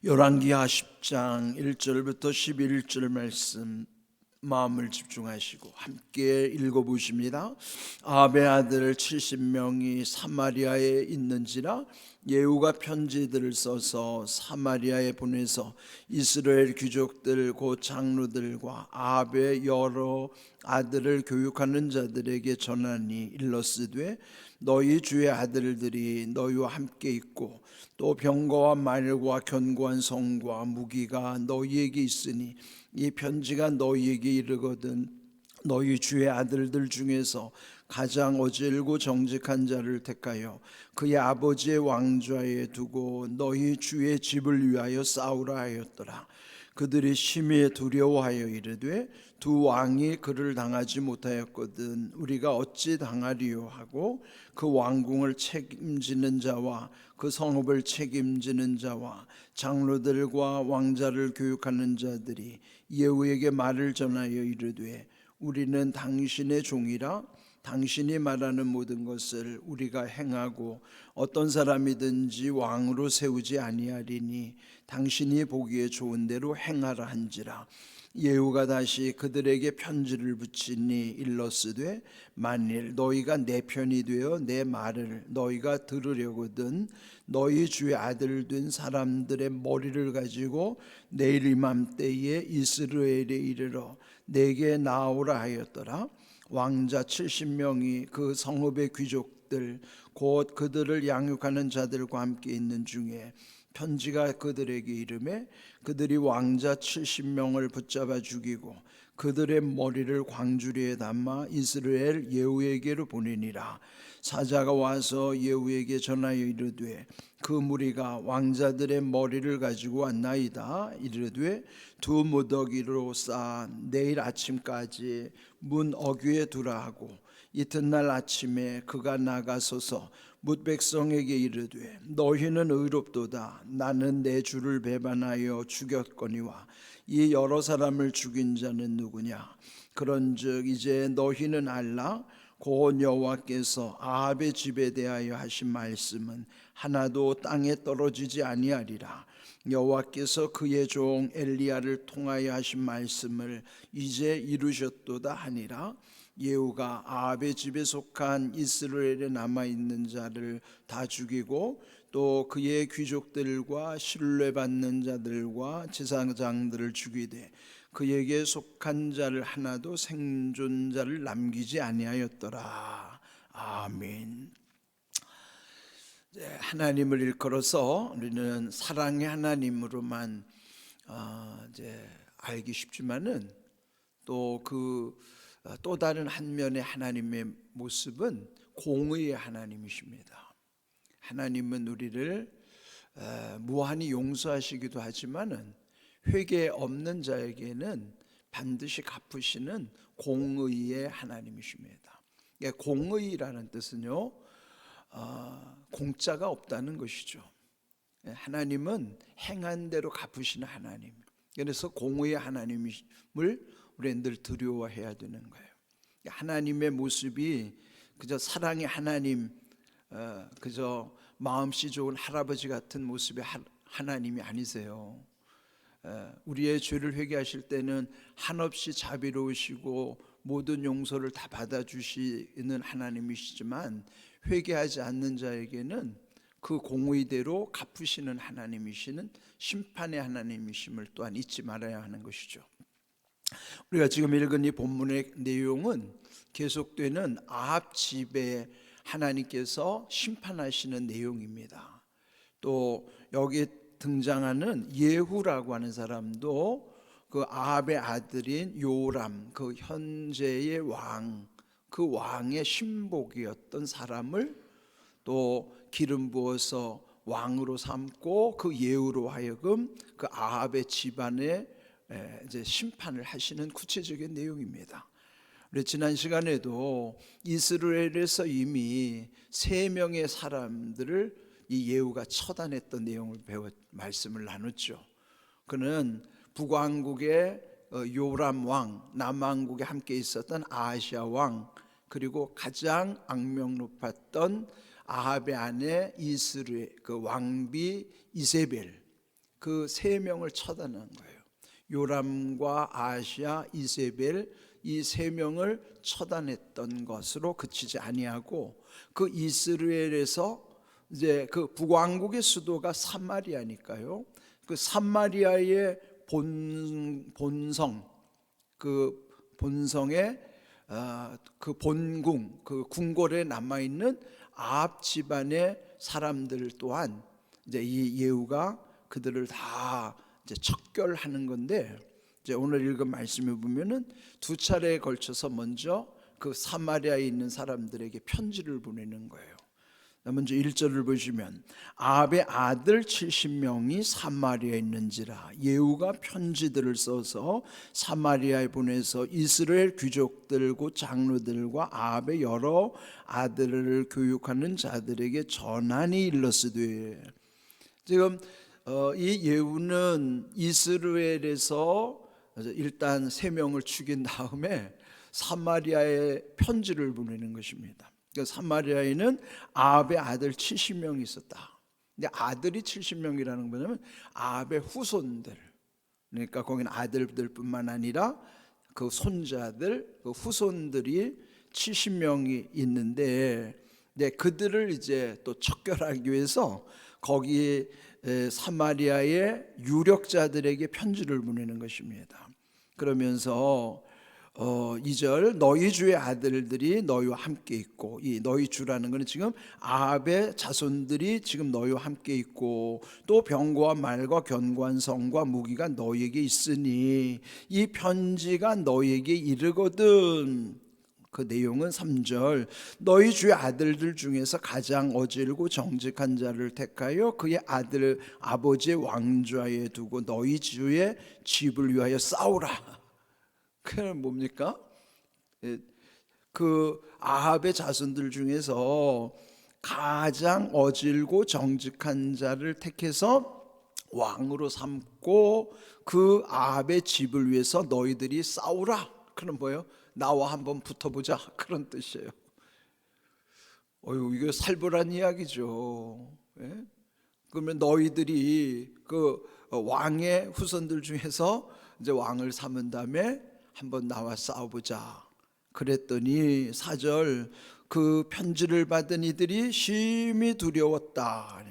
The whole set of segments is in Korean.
열왕기하 10장 1절부터 11절 말씀 마음을 집중하시고 함께 읽어보십니다. 아합의 아들 70명이 사마리아에 있는지라 예후가 편지들을 써서 사마리아에 보내서 이스라엘 귀족들 곧 장로들과 아합의 여러 아들을 교육하는 자들에게 전하니 일러스되 너희 주의 아들들이 너희와 함께 있고 또 병거와 말과 견고한 성과 무기가 너희에게 있으니 이 편지가 너희에게 이르거든 너희 주의 아들들 중에서 가장 어질고 정직한 자를 택하여 그의 아버지의 왕좌에 두고 너희 주의 집을 위하여 싸우라 하였더라. 그들이 심히 두려워하여 이르되 두 왕이 그를 당하지 못하였거든 우리가 어찌 당하리요 하고 그 왕궁을 책임지는 자와 그 성읍을 책임지는 자와 장로들과 왕자를 교육하는 자들이 예후에게 말을 전하여 이르되 우리는 당신의 종이라 당신이 말하는 모든 것을 우리가 행하고 어떤 사람이든지 왕으로 세우지 아니하리니 당신이 보기에 좋은 대로 행하라 한지라. 예후가 다시 그들에게 편지를 붙이니 일러스되 만일 너희가 내 편이 되어 내 말을 너희가 들으려거든 너희 주의 아들 된 사람들의 머리를 가지고 내일 이맘때에 이스라엘에 이르러 내게 나오라 하였더라. 왕자 70명이 그 성읍의 귀족들 곧 그들을 양육하는 자들과 함께 있는 중에 편지가 그들에게 이르매 그들이 왕자 70명을 붙잡아 죽이고 그들의 머리를 광주리에 담아 이스라엘 예후에게로 보내니라. 사자가 와서 예후에게 전하여 이르되 그 무리가 왕자들의 머리를 가지고 왔나이다. 이르되 두 무더기로 쌓아 내일 아침까지 문 어귀에 두라 하고 이튿날 아침에 그가 나가서서 뭇 백성에게 이르되 너희는 의롭도다. 나는 내 주를 배반하여 죽였거니와 이 여러 사람을 죽인 자는 누구냐. 그런즉 이제 너희는 알라. 곧 여호와께서 아합의 집에 대하여 하신 말씀은 하나도 땅에 떨어지지 아니하리라. 여호와께서 그의 종 엘리야를 통하여 하신 말씀을 이제 이루셨도다 하니라. 예후가 아합의 집에 속한 이스라엘에 남아있는 자를 다 죽이고 또 그의 귀족들과 신뢰받는 자들과 제사장들을 죽이되 그에게 속한 자를 하나도 생존자를 남기지 아니하였더라. 아멘. 하나님을 일컬어서 우리는 사랑의 하나님으로만 이제 알기 쉽지만은 또 다른 한 면의 하나님의 모습은 공의의 하나님이십니다. 하나님은 우리를 무한히 용서하시기도 하지만은 회개 없는 자에게는 반드시 갚으시는 공의의 하나님이십니다. 공의라는 뜻은요, 공짜가 없다는 것이죠. 하나님은 행한 대로 갚으시는 하나님. 그래서 공의의 하나님을 우리는 늘 두려워해야 되는 거예요. 하나님의 모습이 그저 사랑의 하나님, 그저 마음씨 좋은 할아버지 같은 모습의 하나님이 아니세요. 우리의 죄를 회개하실 때는 한없이 자비로우시고 모든 용서를 다 받아주시는 하나님이시지만 회개하지 않는 자에게는 그 공의대로 갚으시는 하나님이시는 심판의 하나님이심을 또한 잊지 말아야 하는 것이죠. 우리가 지금 읽은 이 본문의 내용은 계속되는 아합 집에 하나님께서 심판하시는 내용입니다. 또 여기 등장하는 예후라고 하는 사람도 그 아합의 아들인 요람, 그 현재의 왕, 그 왕의 신복이었던 사람을 또 기름 부어서 왕으로 삼고 그 예후로 하여금 그 아합의 집안에 이제 심판을 하시는 구체적인 내용입니다. 우리 지난 시간에도 이스라엘에서 이미 3명의 사람들을 이 예후가 처단했던 내용을 말씀을 나눴죠. 그는 북왕국의 요람 왕, 남왕국에 함께 있었던 아하시아 왕, 그리고 가장 악명 높았던 아합의 아내 이스라엘 그 왕비 이세벨, 그 세 명을 처단한 거예요. 요람과 아하시야, 이세벨, 이 세 명을 처단했던 것으로 그치지 아니하고, 그 이스라엘에서 이제 그 북왕국의 수도가 사마리아니까요. 그 사마리아의 본성, 그 본성의 그 본궁, 그 궁궐에 남아 있는 아합 집안의 사람들 또한 이제 이 예후가 그들을 다 이제 척결하는 건데, 이제 오늘 읽은 말씀에 보면은 두 차례에 걸쳐서 먼저 그 사마리아에 있는 사람들에게 편지를 보내는 거예요. 먼저 1절을 보시면 아합의 아들 70명이 사마리아에 있는지라 예후가 편지들을 써서 사마리아에 보내서 이스라엘 귀족들 곧 장로들과 아합의 여러 아들을 교육하는 자들에게 전하니 일렀으되. 지금 이 예후는 이스라엘에서 일단 3명을 죽인 다음에 사마리아에 편지를 보내는 것입니다. 사마리아에는 아합의 아들 70명이 있었다. 근데 아들이 70명이라는 건 뭐냐면 아합의 후손들, 그러니까 거기는 아들들뿐만 아니라 그 손자들, 그 후손들이 70명이 있는데, 네, 그들을 이제 또 척결하기 위해서 거기 사마리아의 유력자들에게 편지를 보내는 것입니다. 그러면서 2절 너희 주의 아들들이 너희와 함께 있고, 이 너희 주라는 것은 지금 아합의 자손들이 지금 너희와 함께 있고, 또 병거와 말과 견고한 성과 무기가 너희에게 있으니 이 편지가 너희에게 이르거든. 그 내용은 3절 너희 주의 아들들 중에서 가장 어질고 정직한 자를 택하여 그의 아들 아버지의 왕좌에 두고 너희 주의 집을 위하여 싸우라. 그건 뭡니까? 그 아합의 자손들 중에서 가장 어질고 정직한 자를 택해서 왕으로 삼고 그 아합의 집을 위해서 너희들이 싸우라. 그럼 뭐예요? 나와 한번 붙어보자, 그런 뜻이에요. 이게 살벌한 이야기죠. 예? 그러면 너희들이 그 왕의 후손들 중에서 이제 왕을 삼은 다음에 한번 나와 싸워보자. 그랬더니 4절 그 편지를 받은 이들이 심히 두려웠다.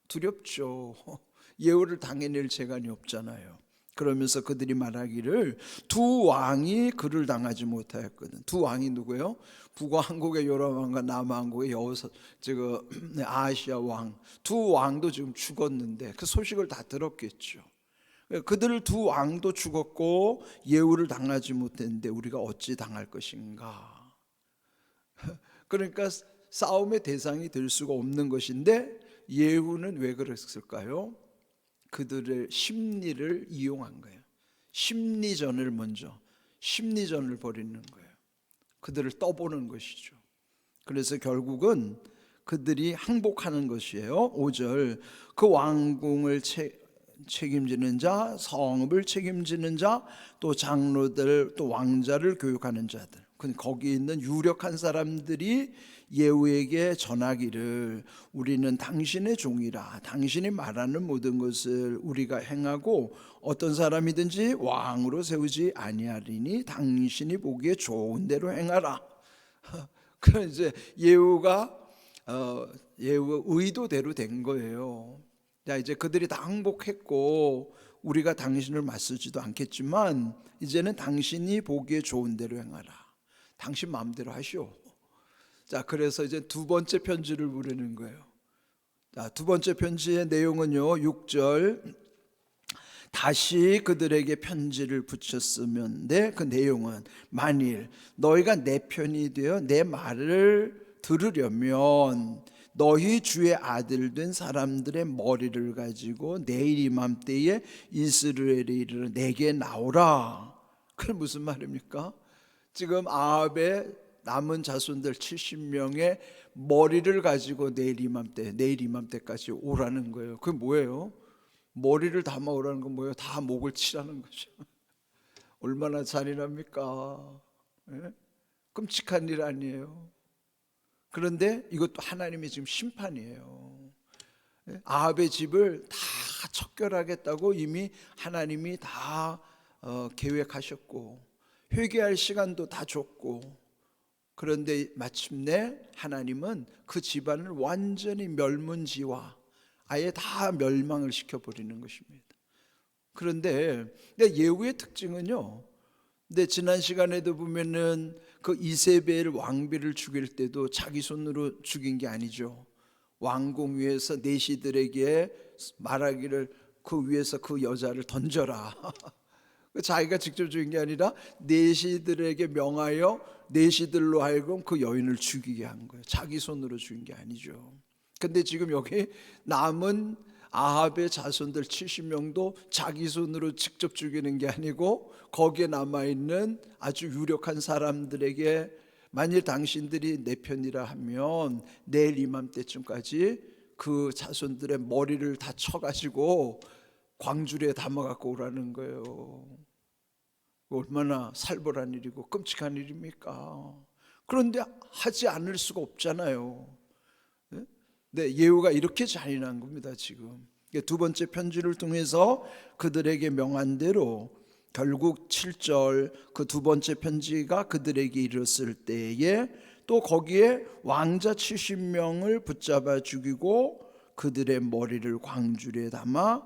두렵죠. 예후를 당해낼 재간이 없잖아요. 그러면서 그들이 말하기를 두 왕이 그를 당하지 못하였거든. 두 왕이 누구예요? 북왕국의 요람왕과 남왕국의 아시아 왕, 두 왕도 지금 죽었는데 그 소식을 다 들었겠죠. 그들 두 왕도 죽었고 예후를 당하지 못했는데 우리가 어찌 당할 것인가. 그러니까 싸움의 대상이 될 수가 없는 것인데, 예후는 왜 그랬을까요? 그들의 심리를 이용한 거예요. 심리전을 벌이는 거예요. 그들을 떠보는 것이죠. 그래서 결국은 그들이 항복하는 것이에요. 5절 그 왕궁을 책임지는 자, 성읍을 책임지는 자, 또 장로들, 또 왕자를 교육하는 자들, 거기 있는 유력한 사람들이 예후에게 전하기를 우리는 당신의 종이라 당신이 말하는 모든 것을 우리가 행하고 어떤 사람이든지 왕으로 세우지 아니하리니 당신이 보기에 좋은 대로 행하라. 그럼 이제 예후가 의도대로 된 거예요. 자, 이제 그들이 다 항복했고 우리가 당신을 맞서지도 않겠지만 이제는 당신이 보기에 좋은 대로 행하라. 당신 마음대로 하시오. 자, 그래서 이제 두 번째 편지를 보내는 거예요. 자, 두 번째 편지의 내용은요, 6절 다시 그들에게 편지를 붙였으면 그 내용은 만일 너희가 내 편이 되어 내 말을 들으려면 너희 주의 아들 된 사람들의 머리를 가지고 내일 이맘때에 이스라엘에 이르러 내게 나오라. 그게 무슨 말입니까? 지금 아합의 남은 자손들 70명의 머리를 가지고 내일 이맘때까지 오라는 거예요. 그게 뭐예요? 머리를 담아 오라는 건 뭐예요? 다 목을 치라는 거죠. 얼마나 잔인합니까? 예? 끔찍한 일 아니에요? 그런데 이것도 하나님의 지금 심판이에요. 아합의 집을 다 척결하겠다고 이미 하나님이 다 계획하셨고 회개할 시간도 다 줬고, 그런데 마침내 하나님은 그 집안을 완전히 멸문지화, 아예 다 멸망을 시켜버리는 것입니다. 그런데 예후의 특징은요, 근데 지난 시간에도 보면은 그 이세벨 왕비를 죽일 때도 자기 손으로 죽인 게 아니죠. 왕궁 위에서 내시들에게 말하기를 그 위에서 그 여자를 던져라. 자기가 직접 죽인 게 아니라 내시들에게 명하여 내시들로 하여금 그 여인을 죽이게 한 거예요. 자기 손으로 죽인 게 아니죠. 근데 지금 여기 남은 아합의 자손들 70명도 자기 손으로 직접 죽이는 게 아니고 거기에 남아있는 아주 유력한 사람들에게 만일 당신들이 내 편이라 하면 내일 이맘때쯤까지 그 자손들의 머리를 다 쳐가지고 광주리에 담아갖고 오라는 거예요. 얼마나 살벌한 일이고 끔찍한 일입니까? 그런데 하지 않을 수가 없잖아요. 네, 예후가 이렇게 잔인한 겁니다. 지금 두 번째 편지를 통해서 그들에게 명한 대로 결국 7절 그 두 번째 편지가 그들에게 이르렀을 때에 또 거기에 왕자 70명을 붙잡아 죽이고 그들의 머리를 광주리에 담아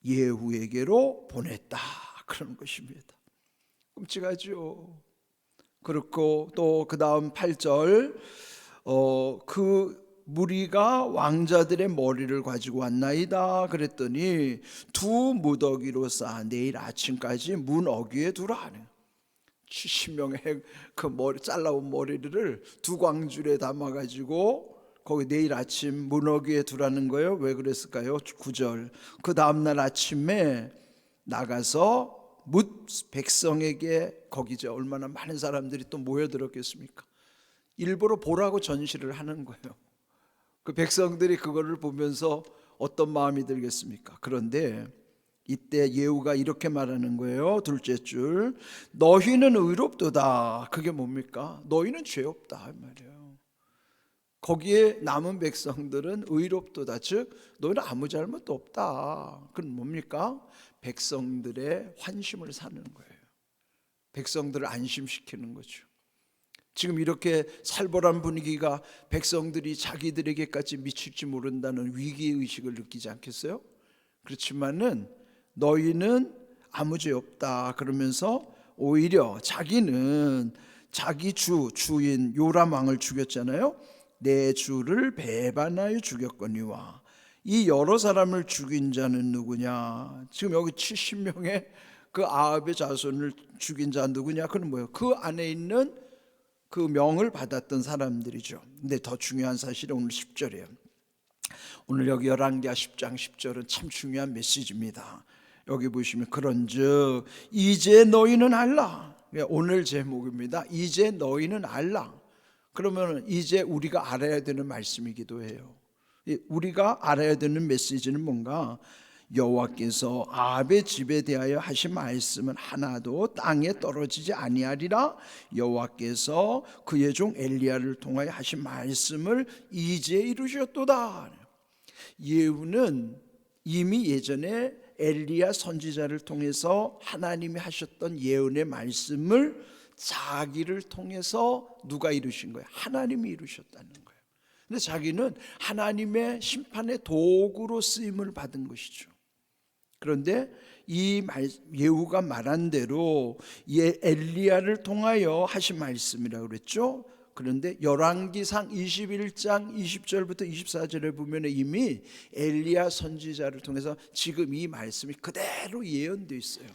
예후에게로 보냈다, 그런 것입니다. 끔찍하죠. 그렇고 또 그 다음 8절 그 무리가 왕자들의 머리를 가지고 왔나이다 그랬더니 두 무더기로 쌓아 내일 아침까지 문 어귀에 두라. 70명의 그 머리 잘라온 머리를 두 광줄에 담아가지고 거기 내일 아침 문 어귀에 두라는 거예요. 왜 그랬을까요? 9절 그 다음날 아침에 나가서 뭇 백성에게, 거기죠 얼마나 많은 사람들이 또 모여들었겠습니까? 일부러 보라고 전시를 하는 거예요. 그 백성들이 그거를 보면서 어떤 마음이 들겠습니까? 그런데 이때 예후가 이렇게 말하는 거예요. 둘째 줄 너희는 의롭도다. 그게 뭡니까? 너희는 죄 없다 말이에요. 거기에 남은 백성들은 의롭도다, 즉 너희는 아무 잘못도 없다. 그건 뭡니까? 백성들의 환심을 사는 거예요. 백성들을 안심시키는 거죠. 지금 이렇게 살벌한 분위기가 백성들이 자기들에게까지 미칠지 모른다는 위기의식을 느끼지 않겠어요? 그렇지만은 너희는 아무 죄 없다 그러면서 오히려 자기는 자기 주인 요람 왕을 죽였잖아요. 내 주를 배반하여 죽였거니와 이 여러 사람을 죽인 자는 누구냐? 지금 여기 70명의 그 아합의 자손을 죽인 자 누구냐? 그건 뭐예요? 그 안에 있는 그 명을 받았던 사람들이죠. 근데 더 중요한 사실은 오늘 10절이에요. 오늘 여기 열왕기하 10장 10절은 참 중요한 메시지입니다. 여기 보시면 그런즉 이제 너희는 알라. 오늘 제목입니다. 이제 너희는 알라. 그러면 이제 우리가 알아야 되는 말씀이기도 해요. 우리가 알아야 되는 메시지는 뭔가? 여호와께서 아합의 집에 대하여 하신 말씀은 하나도 땅에 떨어지지 아니하리라. 여호와께서 그의 종 엘리야를 통하여 하신 말씀을 이제 이루셨도다. 예후는 이미 예전에 엘리야 선지자를 통해서 하나님이 하셨던 예언의 말씀을 자기를 통해서 누가 이루신 거예요? 하나님이 이루셨다는 거예요. 근데 자기는 하나님의 심판의 도구로 쓰임을 받은 것이죠. 그런데 이 예후가 말한 대로 엘리야를 통하여 하신 말씀이라고 그랬죠. 그런데 열왕기상 21장 20절부터 24절에 보면 이미 엘리야 선지자를 통해서 지금 이 말씀이 그대로 예언되어 있어요.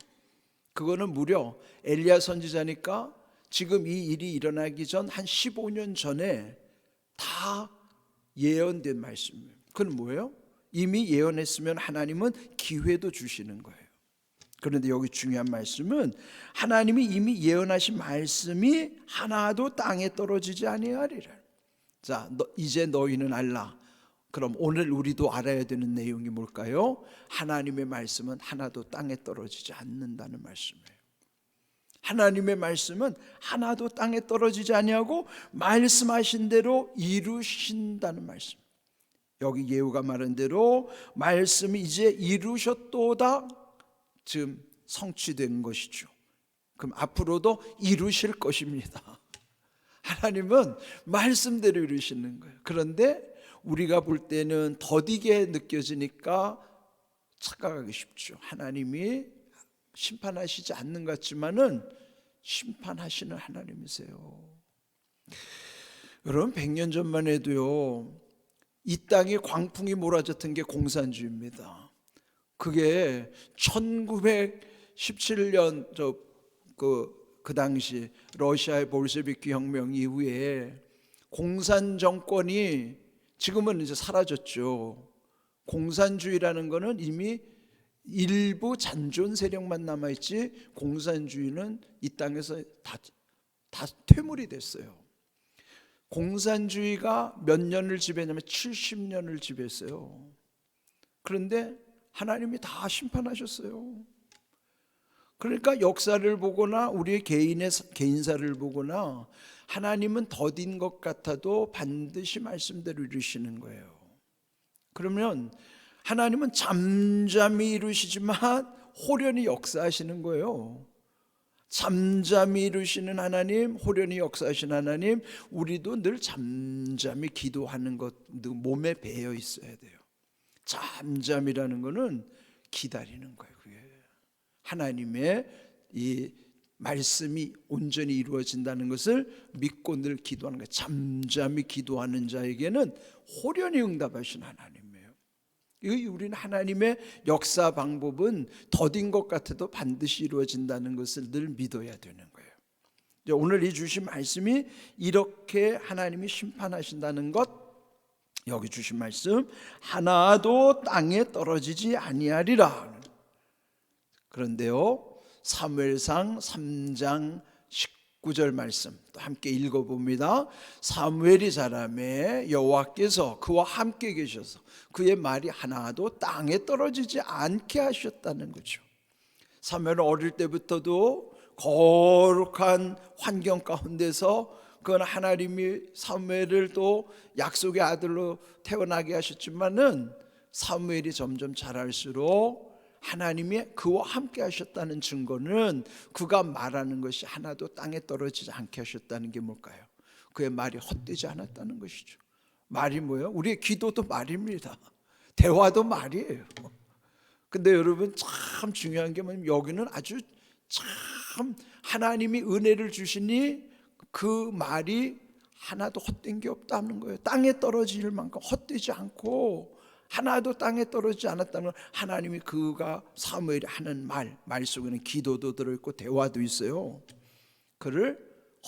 그거는 무려 엘리야 선지자니까 지금 이 일이 일어나기 전 한 15년 전에 다 예언된 말씀이에요. 그건 뭐예요? 이미 예언했으면 하나님은 기회도 주시는 거예요. 그런데 여기 중요한 말씀은 하나님이 이미 예언하신 말씀이 하나도 땅에 떨어지지 아니하리라. 자, 이제 너희는 알라. 그럼 오늘 우리도 알아야 되는 내용이 뭘까요? 하나님의 말씀은 하나도 땅에 떨어지지 않는다는 말씀이에요. 하나님의 말씀은 하나도 땅에 떨어지지 아니하고 말씀하신 대로 이루신다는 말씀. 여기 예후가 말한 대로 말씀이 이제 이루셨도다, 지금 성취된 것이죠. 그럼 앞으로도 이루실 것입니다. 하나님은 말씀대로 이루시는 거예요. 그런데 우리가 볼 때는 더디게 느껴지니까 착각하기 쉽죠. 하나님이 심판하시지 않는 것 같지만은 심판하시는 하나님이세요. 여러분, 100년 전만 해도요, 이 땅에 광풍이 몰아쳤던 게 공산주의입니다. 그게 1917년 그 당시 러시아의 볼셰비키 혁명 이후에 공산 정권이, 지금은 이제 사라졌죠. 공산주의라는 거는 이미 일부 잔존 세력만 남아있지, 공산주의는 이 땅에서 다 퇴물이 됐어요. 공산주의가 몇 년을 지배했냐면 70년을 지배했어요. 그런데 하나님이 다 심판하셨어요. 그러니까 역사를 보거나 우리의 개인사를 보거나 하나님은 더딘 것 같아도 반드시 말씀대로 이루시는 거예요. 그러면 하나님은 잠잠히 이루시지만 호련히 역사하시는 거예요. 잠잠히 이루시는 하나님, 호련히 역사하시는 하나님, 우리도 늘 잠잠히 기도하는 것 몸에 배어 있어야 돼요. 잠잠이라는 것은 기다리는 거예요. 그게 하나님의 이 말씀이 온전히 이루어진다는 것을 믿고 늘 기도하는 거예요. 잠잠히 기도하는 자에게는 호련히 응답하신 하나님이에요. 우리는 하나님의 역사 방법은 더딘 것 같아도 반드시 이루어진다는 것을 늘 믿어야 되는 거예요. 오늘 이 주신 말씀이 이렇게 하나님이 심판하신다는 것, 여기 주신 말씀, 하나도 땅에 떨어지지 아니하리라. 그런데요, 사무엘상 3장 19절 말씀 또 함께 읽어봅니다. 사무엘이 자라매 여호와께서 그와 함께 계셔서 그의 말이 하나도 땅에 떨어지지 않게 하셨다는 거죠. 사무엘은 어릴 때부터도 거룩한 환경 가운데서, 그건 하나님이 사무엘을 또 약속의 아들로 태어나게 하셨지만은 사무엘이 점점 자랄수록 하나님이 그와 함께 하셨다는 증거는 그가 말하는 것이 하나도 땅에 떨어지지 않게 하셨다는 게 뭘까요? 그의 말이 헛되지 않았다는 것이죠. 말이 뭐예요? 우리의 기도도 말입니다. 대화도 말이에요. 근데 여러분, 참 중요한 게 뭐냐면 여기는 아주 참 하나님이 은혜를 주시니 그 말이 하나도 헛된 게 없다는 거예요. 땅에 떨어질 만큼 헛되지 않고 하나도 땅에 떨어지지 않았다는 건 하나님이 그가 사무엘이 하는 말 속에는 기도도 들어있고 대화도 있어요. 그를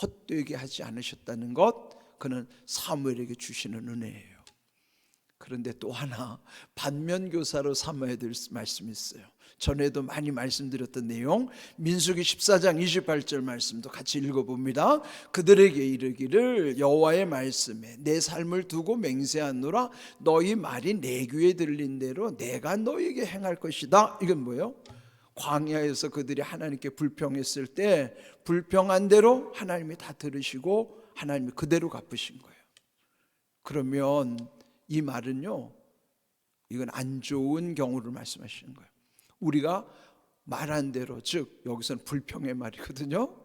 헛되게 하지 않으셨다는 것, 그는 사무엘에게 주시는 은혜예요. 그런데 또 하나 반면교사로 삼아야 될 말씀이 있어요. 전에도 많이 말씀드렸던 내용, 민수기 14장 28절 말씀도 같이 읽어봅니다. 그들에게 이르기를 여호와의 말씀에 내 삶을 두고 맹세하노라. 너희 말이 내 귀에 들린 대로 내가 너희에게 행할 것이다. 이건 뭐예요? 광야에서 그들이 하나님께 불평했을 때 불평한 대로 하나님이 다 들으시고 하나님이 그대로 갚으신 거예요. 그러면 이 말은요, 이건 안 좋은 경우를 말씀하시는 거예요. 우리가 말한 대로, 즉 여기서는 불평의 말이거든요.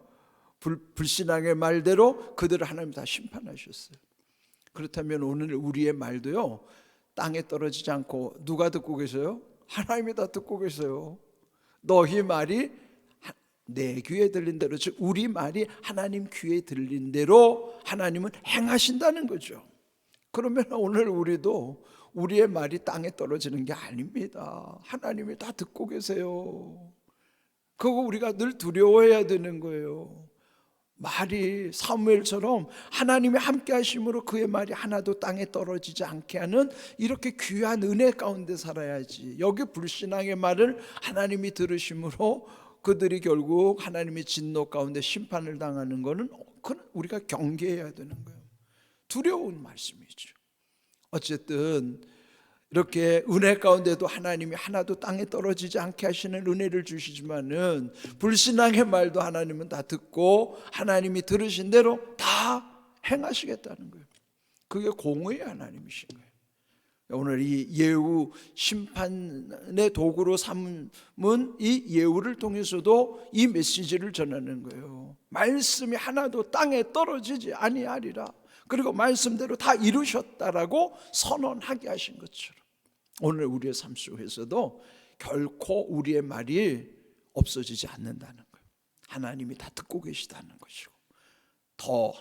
불신앙의 말대로 그들을 하나님 다 심판하셨어요. 그렇다면 오늘 우리의 말도요, 땅에 떨어지지 않고 누가 듣고 계세요? 하나님이 다 듣고 계세요. 너희 말이 내 귀에 들린 대로, 즉 우리 말이 하나님 귀에 들린 대로 하나님은 행하신다는 거죠. 그러면 오늘 우리도 우리의 말이 땅에 떨어지는 게 아닙니다. 하나님이 다 듣고 계세요. 그거 우리가 늘 두려워해야 되는 거예요. 말이 사무엘처럼 하나님이 함께 하심으로 그의 말이 하나도 땅에 떨어지지 않게 하는 이렇게 귀한 은혜 가운데 살아야지. 여기 불신앙의 말을 하나님이 들으심으로 그들이 결국 하나님의 진노 가운데 심판을 당하는 것은 우리가 경계해야 되는 거예요. 두려운 말씀이죠. 어쨌든 이렇게 은혜 가운데도 하나님이 하나도 땅에 떨어지지 않게 하시는 은혜를 주시지만은 불신앙의 말도 하나님은 다 듣고 하나님이 들으신 대로 다 행하시겠다는 거예요. 그게 공의의 하나님이신 거예요. 오늘 이 예후 심판의 도구로 삼은 이 예후를 통해서도 이 메시지를 전하는 거예요. 말씀이 하나도 땅에 떨어지지 아니하리라. 그리고 말씀대로 다 이루셨다라고 선언하게 하신 것처럼 오늘 우리의 삶 속에서도 결코 우리의 말이 없어지지 않는다는 거예요. 하나님이 다 듣고 계시다는 것이고, 더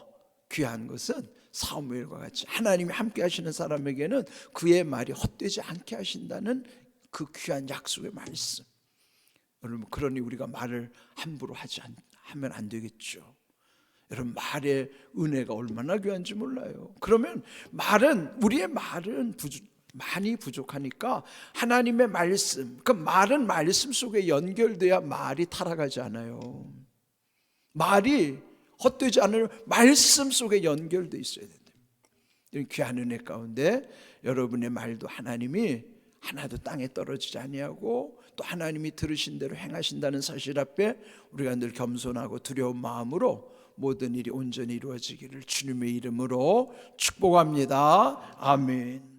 귀한 것은 사무엘과 같이 하나님이 함께 하시는 사람에게는 그의 말이 헛되지 않게 하신다는 그 귀한 약속의 말씀. 여러분, 그러니 우리가 말을 함부로 하면 안 되겠죠. 여러분, 말의 은혜가 얼마나 귀한지 몰라요. 그러면 우리의 말은 많이 부족하니까 하나님의 말씀, 그 말은 말씀 속에 연결돼야 말이 타락하지 않아요. 말이 헛되지 않을 말씀 속에 연결돼 있어야 된다. 이런 귀한 은혜 가운데 여러분의 말도 하나님이 하나도 땅에 떨어지지 아니하고 또 하나님이 들으신 대로 행하신다는 사실 앞에 우리가 늘 겸손하고 두려운 마음으로 모든 일이 온전히 이루어지기를 주님의 이름으로 축복합니다. 아멘.